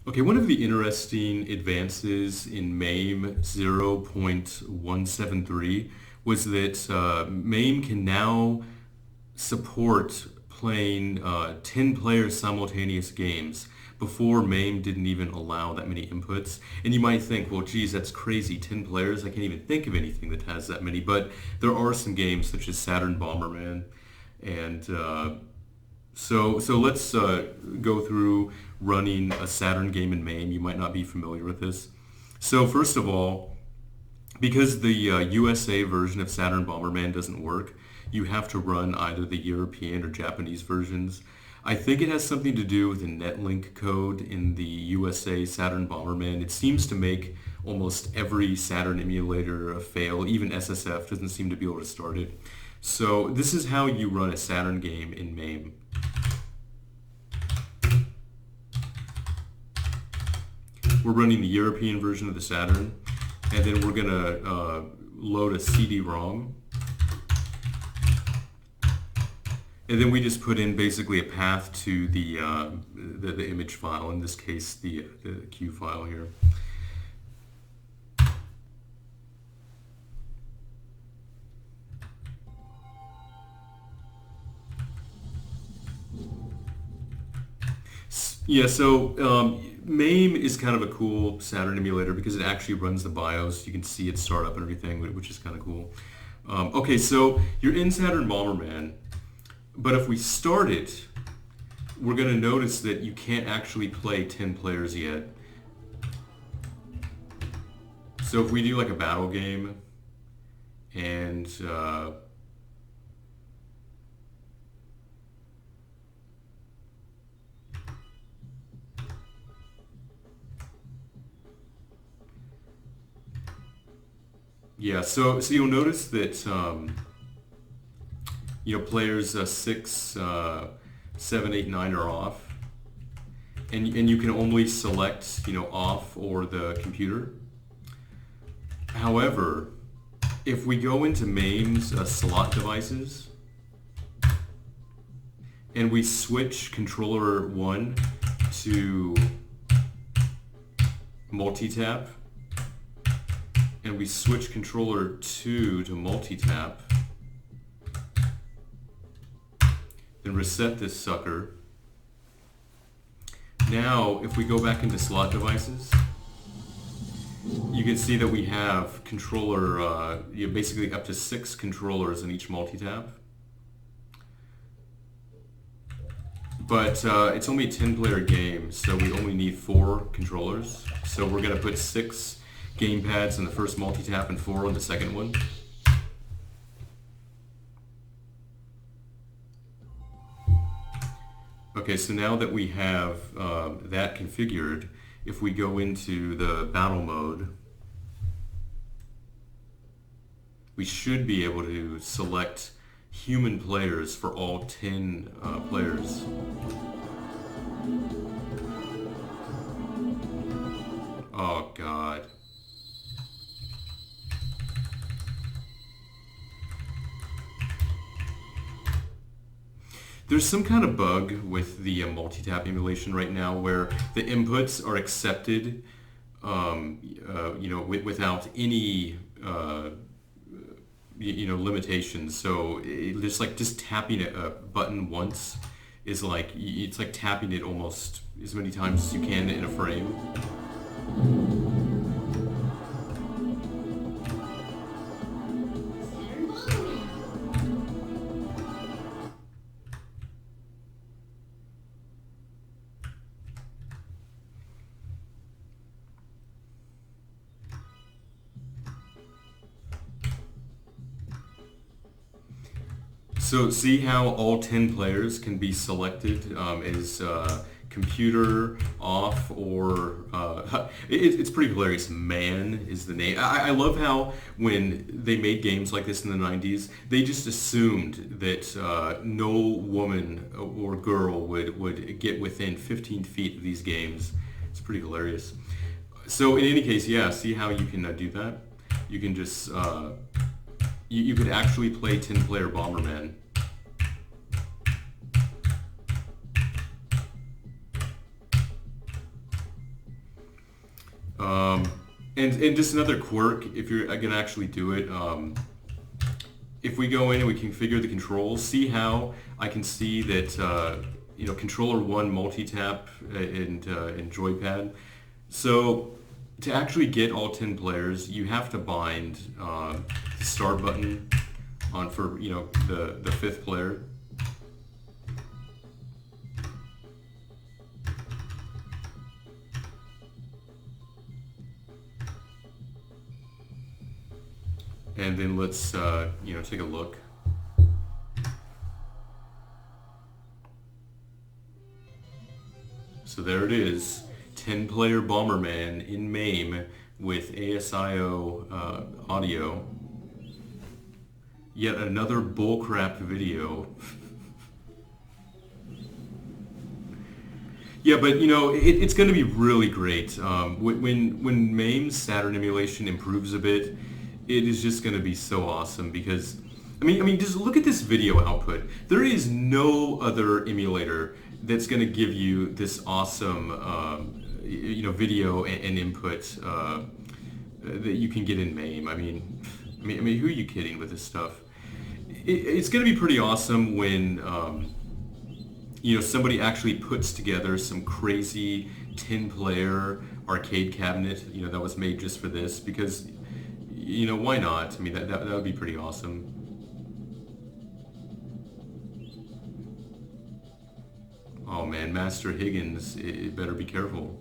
Okay, one of the interesting advances in MAME 0.173 was that MAME can now support playing 10 players simultaneous games. Before, MAME didn't even allow that many inputs. And you might think, well, geez, that's crazy. 10 players? I can't even think of anything that has that many. But there are some games such as Saturn Bomberman. And so let's go through running a Saturn game in MAME. You might not be familiar with this. So first of all, because the USA version of Saturn Bomberman doesn't work, you have to run either the European or Japanese versions. I think it has something to do with the netlink code in the USA Saturn Bomberman. It seems to make almost every Saturn emulator fail. Even SSF doesn't seem to be able to start it. So this is how you run a Saturn game in MAME. We're running the European version of the Saturn, and then we're going to load a CD-ROM. And then we just put in basically a path to the image file, in this case the Q file here. Yeah, so MAME is kind of a cool Saturn emulator because it actually runs the BIOS. You can see it start up and everything, which is kind of cool. Okay, so you're in Saturn Bomberman. But if we start it, we're going to notice that you can't actually play 10 players yet. So if we do like a battle game, and yeah, so you'll notice that players 6, 7, 8, 9 are off, and you can only select off or the computer. However, if we go into MAME's slot devices and we switch controller 1 to multitap, and we switch controller 2 to multitap, then reset this sucker. Now, if we go back into slot devices, you can see that we have controller, basically up to 6 controllers in each multitap. But it's only a 10-player game, so we only need 4 controllers. So we're going to put 6 gamepads in the first multitap and 4 on the second one. Okay, so now that we have that configured, if we go into the battle mode, we should be able to select human players for all 10 players. Oh, God. There's some kind of bug with the multitap emulation right now where the inputs are accepted, without any, limitations. So just tapping a button once is like, it's like tapping it almost as many times as you can in a frame. So see how all 10 players can be selected as computer off, or it's pretty hilarious. Man is the name. I love how when they made games like this in the 90s, they just assumed that no woman or girl would get within 15 feet of these games. It's pretty hilarious. So in any case, yeah, see how you can do that? You can just you could actually play 10-player Bomberman. And just another quirk, if you're going to actually do it, if we go in and we configure the controls, see how I can see that, controller 1 multitap and joypad. So to actually get all 10 players, you have to bind the start button on for, the 5th player. And then let's, take a look. So there it is, 10-player Bomberman in MAME with ASIO audio. Yet another bullcrap video. Yeah, but it's going to be really great. When MAME's Saturn emulation improves a bit, it is just going to be so awesome because, just look at this video output. There is no other emulator that's going to give you this awesome, video and input that you can get in MAME. Who are you kidding with this stuff? It's going to be pretty awesome when, somebody actually puts together some crazy 10-player arcade cabinet, that was made just for this because, why not? That would be pretty awesome. Oh man, Master Higgins, it better be careful.